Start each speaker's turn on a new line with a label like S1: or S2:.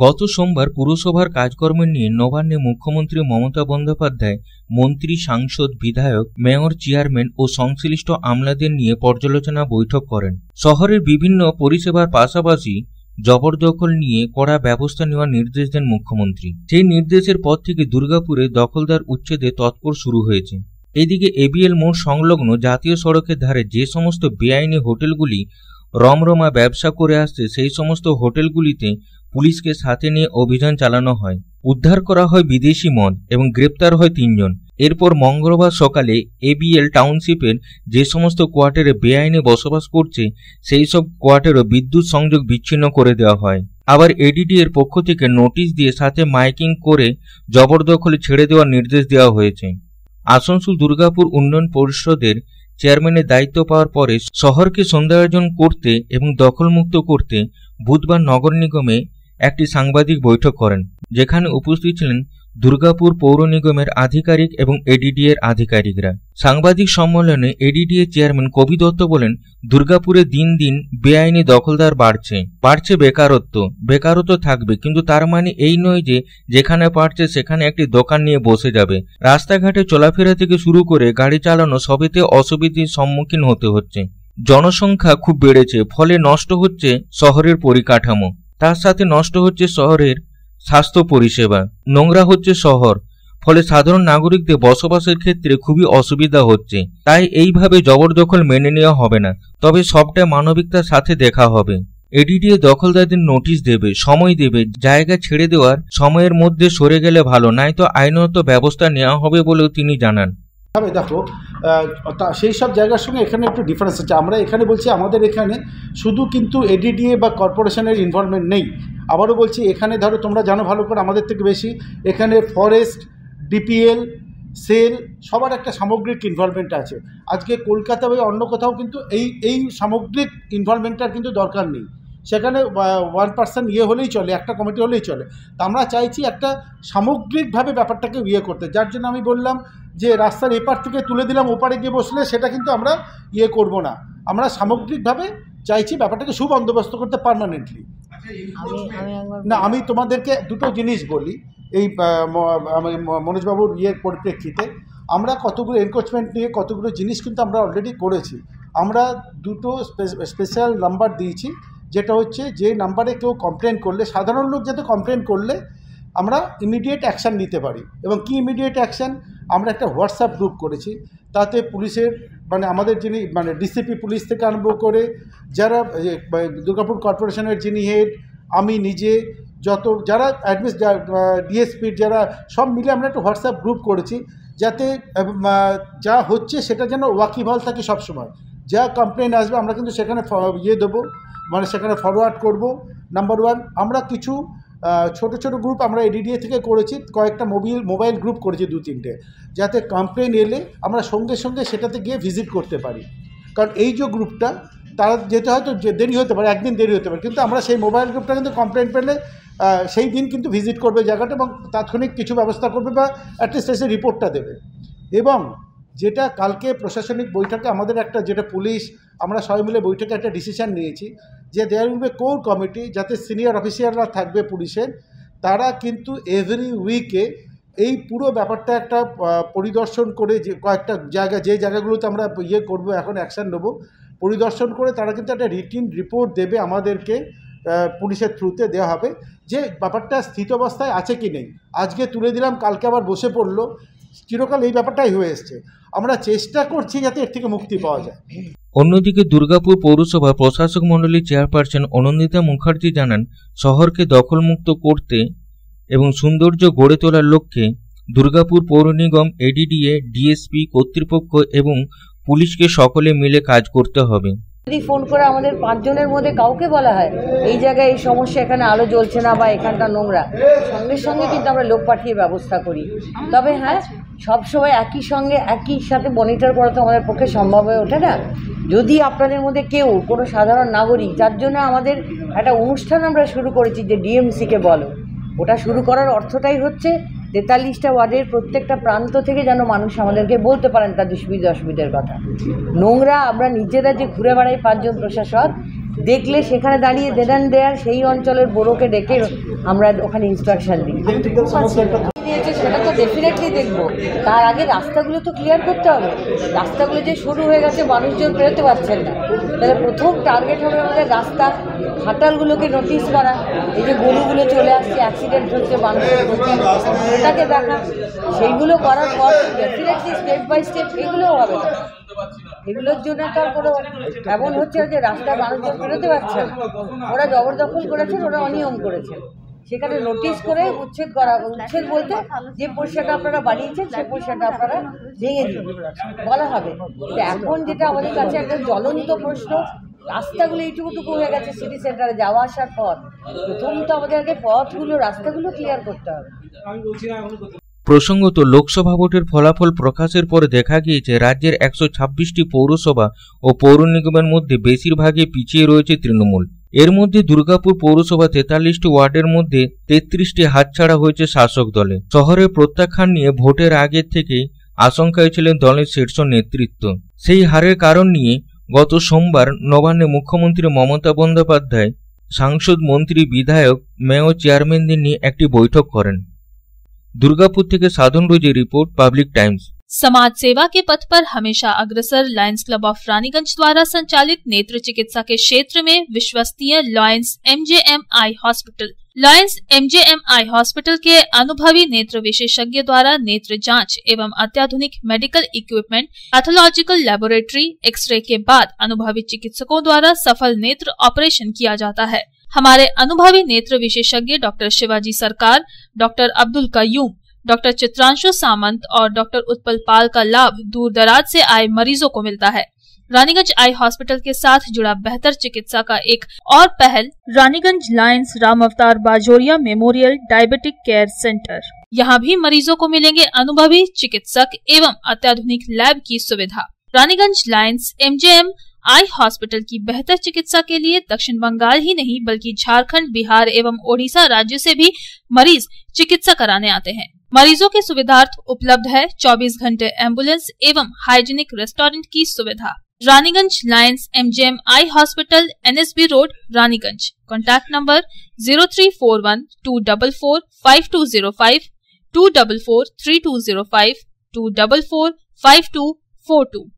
S1: গত সোমবার পুরসভার কাজকর্ম নিয়ে নবান্নে মুখ্যমন্ত্রী মমতা বন্দ্যোপাধ্যায় মন্ত্রী, সাংসদ, বিধায়ক, মেয়র, চেয়ারম্যান ও সংশ্লিষ্ট আমলাদের নিয়ে পর্যালোচনা বৈঠক করেন। শহরের বিভিন্ন পরিষেবার পাশাপাশি জবরদখল নিয়ে কড়া ব্যবস্থা নেওয়ার নির্দেশ দেন মুখ্যমন্ত্রী। সেই নির্দেশের পর থেকে দুর্গাপুরে দখলদার উচ্ছেদে তৎপর শুরু হয়েছে। এদিকে এবিএল মোড় সংলগ্ন জাতীয় সড়কের ধারে যে সমস্ত বেআইনি হোটেলগুলি রমরমা ব্যবসা করে আসছে, সেই সমস্ত হোটেলগুলিতে পুলিশকে সাথে নিয়ে অভিযান চালানো হয়। উদ্ধার করা হয় বিদেশি মদ এবং গ্রেপ্তার হয় 3 জন। এরপর মঙ্গলবার সকালে এবিএল টাউনশিপের যে সমস্ত কোয়ার্টারে বেআইনি বসবাস করছে, সেই সব কোয়ার্টারে বিদ্যুৎ সংযোগ বিচ্ছিন্ন করে দেওয়া হয়। আবার এডিডি এর পক্ষ থেকে নোটিশ দিয়ে সাথে মাইকিং করে জবরদখলে ছেড়ে দেওয়ার নির্দেশ দেওয়া হয়েছে। আসানসোল দুর্গাপুর উন্নয়ন পরিষদের চেয়ারম্যানের দায়িত্ব পাওয়ার পরে শহরকে সৌন্দর্যায়ন করতে এবং দখলমুক্ত করতে বুধবার নগর নিগমে একটি সাংবাদিক বৈঠক করেন, যেখানে উপস্থিত ছিলেন দুর্গাপুর পৌর নিগমের আধিকারিক এবং এডিডি এর আধিকারিকরা। সাংবাদিক সম্মেলনে এডিডি এর চেয়ারম্যান কবি দত্ত বলেন, দুর্গাপুরে দিন দিন বেআইনি দখলদার বাড়ছে বেকারত্ব থাকবে, কিন্তু তার মানে এই নয় যে যেখানে পারছে সেখানে একটি দোকান নিয়ে বসে যাবে। রাস্তাঘাটে চলাফেরা থেকে শুরু করে গাড়ি চালানো সবেতে অসুবিধার সম্মুখীন হতে হচ্ছে। জনসংখ্যা খুব বেড়েছে, ফলে নষ্ট হচ্ছে শহরের পরিকাঠামো, তার সাথে নষ্ট হচ্ছে শহরের স্বাস্থ্য পরিষেবা, নোংরা হচ্ছে শহর, ফলে সাধারণ নাগরিকদের বসবাসের ক্ষেত্রে খুবই অসুবিধা হচ্ছে। তাই এইভাবে জবরদখল মেনে নেওয়া হবে না, তবে সবটা মানবিকতার সাথে দেখা হবে। এডিডিএ দখলদারদের নোটিশ দেবে, সময় দেবে, জায়গা ছেড়ে দেওয়ার সময়ের মধ্যে সরে গেলে ভালো, নয়তো আইনত ব্যবস্থা নেওয়া হবে বলেও তিনি জানান।
S2: দেখো, সেই সব জায়গার সঙ্গে এখানে একটু ডিফারেন্স আছে। আমরা এখানে বলছি আমাদের এখানে শুধু কিন্তু এডিডিএ বা কর্পোরেশনের ইনভলভমেন্ট নেই। আবারও বলছি, এখানে ধরো তোমরা জানো ভালো করে আমাদের থেকে বেশি, এখানে ফরেস্ট, ডিপিএল, সেল সবার একটা সামগ্রিক ইনভলভমেন্ট আছে। আজকে কলকাতা বা অন্য কোথাও কিন্তু এই সামগ্রিক ইনভলভমেন্টটার কিন্তু দরকার নেই। সেখানে 1% হলেই চলে, একটা কমিটি হলেই চলে। তা আমরা চাইছি একটা সামগ্রিকভাবে ব্যাপারটাকে করতে, যার জন্য আমি বললাম যে রাস্তার এপার থেকে তুলে দিলাম, ওপারে গিয়ে বসলে সেটা কিন্তু আমরা করব না। আমরা সামগ্রিকভাবে চাইছি ব্যাপারটাকে সুবন্দোবস্ত করতে পার্মানেন্টলি। না, আমি তোমাদেরকে দুটো জিনিস বলি এই মনোজবাবুর পরিপ্রেক্ষিতে। আমরা কতগুলো এনক্রোচমেন্ট নিয়ে কতগুলো জিনিস কিন্তু আমরা অলরেডি করেছি। আমরা দুটো স্পেশাল নাম্বার দিয়েছি, যেটা হচ্ছে যে নাম্বারে কেউ কমপ্লেন করলে, সাধারণ লোক যাতে কমপ্লেন করলে আমরা ইমিডিয়েট অ্যাকশান নিতে পারি। এবং কি ইমিডিয়েট অ্যাকশান, আমরা একটা হোয়াটসঅ্যাপ গ্রুপ করেছি, তাতে পুলিশের আমাদের যিনি ডিসিপি পুলিশ থেকে আরম্ভ করে যারা দুর্গাপুর কর্পোরেশনের যিনি হেড, আমি নিজে, যারা ডিএসপির যারা সব মিলে আমরা একটা হোয়াটসঅ্যাপ গ্রুপ করেছি, যাতে যা হচ্ছে সেটা যেন ওয়াকিবহাল থাকে সবসময়। যা কমপ্লেন আসবে আমরা কিন্তু সেখানে দেবো, সেখানে ফরওয়ার্ড করব। নাম্বার 1, আমরা কিছু ছোট ছোট গ্রুপ আমরা এডিডিএ থেকে করেছি, কয়েকটা মোবাইল গ্রুপ করেছি 2-3টে, যাতে কমপ্লেন এলে আমরা সঙ্গে সঙ্গে সেটাতে গিয়ে ভিজিট করতে পারি। কারণ এই যে গ্রুপটা, তারা যেতে হয়তো দেরি হতে পারে, একদিন দেরি হতে পারে, কিন্তু আমরা সেই মোবাইল গ্রুপটা কিন্তু কমপ্লেন পেলে সেই দিন কিন্তু ভিজিট করবে জায়গাটা এবং তাৎক্ষণিক কিছু ব্যবস্থা করবে বা অ্যাটলিস্ট এসে রিপোর্টটা দেবে। এবং যেটা কালকে প্রশাসনিক বৈঠকে আমাদের একটা, যেটা পুলিশ আমরা সবাই মিলে বৈঠকে একটা ডিসিশান নিয়েছি যে there will be core committee, যাতে সিনিয়র অফিসাররা থাকবে পুলিশের, তারা কিন্তু এভরি উইকে এই পুরো ব্যাপারটা একটা পরিদর্শন করে, যে কয়েকটা জায়গা, যে জায়গাগুলোতে আমরা করবো, এখন অ্যাকশান নেবো, পরিদর্শন করে তারা কিন্তু একটা রিটিন রিপোর্ট দেবে আমাদেরকে, পুলিশের থ্রুতে দেওয়া হবে যে ব্যাপারটা স্থিতাবস্থায় আছে কি নেই। আজকে তুলে দিলাম, কালকে আবার বসে পড়লো, চিরকাল এই ব্যাপারটাই হয়ে এসছে। আমরা চেষ্টা করছি যাতে এর থেকে মুক্তি পাওয়া যায়।
S1: অন্যদিকে দুর্গাপুর পৌরসভা প্রশাসক মণ্ডলীর চেয়ারপারসন অনন্দিতা মুখার্জি জানান, শহরকে দখলমুক্ত করতে এবং সৌন্দর্য গড়ে তোলার লক্ষ্যে দুর্গাপুর পৌর নিগম, এডিডিএ, ডিএসপি কর্তৃপক্ষ এবং পুলিশকে সকলে মিলে কাজ করতে হবে।
S3: যদি ফোন করে আমাদের 5 জনের মধ্যে কাউকে বলা হয় এই জায়গায় এই সমস্যা, এখানে আলো জ্বলছে না বা এখানটা নোংরা, সঙ্গে সঙ্গে কিন্তু আমরা লোক পাঠিয়ে ব্যবস্থা করি। তবে হ্যাঁ, সবসময় একই সঙ্গে একই সাথে মনিটর করা তো আমাদের পক্ষে সম্ভব হয়ে ওঠে না। যদি আপনাদের মধ্যে কেউ কোনো সাধারণ নাগরিক, যার জন্য আমাদের একটা অনুষ্ঠান আমরা শুরু করেছি যে ডিএমসিকে বলো, ওটা শুরু করার অর্থটাই হচ্ছে 43টা ওয়ার্ডের প্রত্যেকটা প্রান্ত থেকে যেন মানুষ আমাদেরকে বলতে পারেন তাদের সুবিধা অসুবিধার কথা। নোংরা আমরা নিজেরা যে ঘুরে বেড়াই 5 জন প্রশাসক, দেখলে সেখানে দাঁড়িয়ে দেয়ার সেই অঞ্চলের বড়োকে ডেকে আমরা ওখানে ইনস্ট্রাকশন দিই। দিয়েছে সেটা তো ডেফিনেটলি দেখবো, তার আগে রাস্তাগুলো তো ক্লিয়ার করতে হবে। রাস্তাগুলো যে শুরু হয়ে গেছে, মানুষজন বেরোতে পারছেন না, তাহলে প্রথম টার্গেট হবে আমাদের রাস্তা খাটালগুলোকে নোটিশ করা। এই যে গরুগুলো চলে আসছে, অ্যাক্সিডেন্ট হচ্ছে, মানুষের ক্ষতি, সেটাকে দেখা। সেইগুলো করার পর ডেফিনেটলি স্টেপ বাই স্টেপ এগুলোও হবে না। এগুলোর জন্য তো আর কোনো এমন হচ্ছে যে রাস্তায় মানুষজন বেরোতে পারছে না। ওরা জবরদখল করেছেন, ওরা অনিয়ম করেছেন, সেখানে নোটিশ করে উচ্ছেদ করা। উচ্ছেদ বলতে যে পয়সাটা আপনারা বানিয়েছেন সেই পয়সাটা আপনারা ভেঙে দিন বলা হবে। তো এখন যেটা আমাদের কাছে একটা জ্বলন্ত প্রশ্ন, রাস্তাগুলো এইটুকুটুকু হয়ে গেছে সিটি সেন্টারে যাওয়া আসার পর। প্রথম তো আমাদের আগে পথগুলো, রাস্তাগুলো ক্লিয়ার করতে হবে।
S1: প্রসঙ্গত, লোকসভা ভোটের ফলাফল প্রকাশের পরে দেখা গিয়েছে রাজ্যের 126টি পৌরসভা ও পৌর নিগমের মধ্যে বেশিরভাগই পিছিয়ে রয়েছে তৃণমূল। এর মধ্যে দুর্গাপুর পৌরসভা 43টি ওয়ার্ডের মধ্যে 33টি হাতছাড়া হয়েছে শাসক দলে। শহরের প্রত্যাখ্যান নিয়ে ভোটের আগের থেকেই আশঙ্কায় ছিলেন দলের শীর্ষ নেতৃত্ব। সেই হারের কারণ নিয়ে গত সোমবার নবান্নে মুখ্যমন্ত্রী মমতা বন্দ্যোপাধ্যায় সাংসদ, মন্ত্রী, বিধায়ক, মেয়র, চেয়ারম্যানদের নিয়ে একটি বৈঠক করেন। दुर्गापुर থেকে साधन रोजी रिपोर्ट, पब्लिक टाइम्स।
S4: समाज सेवा के पथ पर हमेशा अग्रसर लायंस क्लब ऑफ रानीगंज द्वारा संचालित नेत्र चिकित्सा के क्षेत्र में विश्वसनीय lions MJM eye hospital. Lions MJM eye hospital के अनुभवी नेत्र विशेषज्ञ द्वारा नेत्र जांच एवं अत्याधुनिक medical equipment, pathological laboratory, X-ray के बाद अनुभवी चिकित्सकों द्वारा सफल नेत्र ऑपरेशन किया जाता है। हमारे अनुभवी नेत्र विशेषज्ञ डॉक्टर शिवाजी सरकार, डॉक्टर अब्दुल कयूम, डॉक्टर चित्रांशु सामंत और डॉक्टर उत्पल पाल का लाभ दूर दराज से आए मरीजों को मिलता है। रानीगंज आई हॉस्पिटल के साथ जुड़ा बेहतर चिकित्सा का एक और पहल रानीगंज लायंस राम अवतार Bajoria memorial diabetic care centre. यहाँ भी मरीजों को मिलेंगे अनुभवी चिकित्सक एवं अत्याधुनिक लैब की सुविधा। Raniganj Lions MJM eye hospital की बेहतर चिकित्सा के लिए दक्षिण बंगाल ही नहीं बल्कि झारखंड, बिहार एवं ओडिशा राज्य से भी मरीज चिकित्सा कराने आते हैं। मरीजों के सुविधार्थ उपलब्ध है 24 घंटे एम्बुलेंस एवं हाइजीनिक रेस्टोरेंट की सुविधा। Raniganj Lions MJM eye hospital, NSB road, Raniganj. Contact number 0341244520, 2443205, 2445242।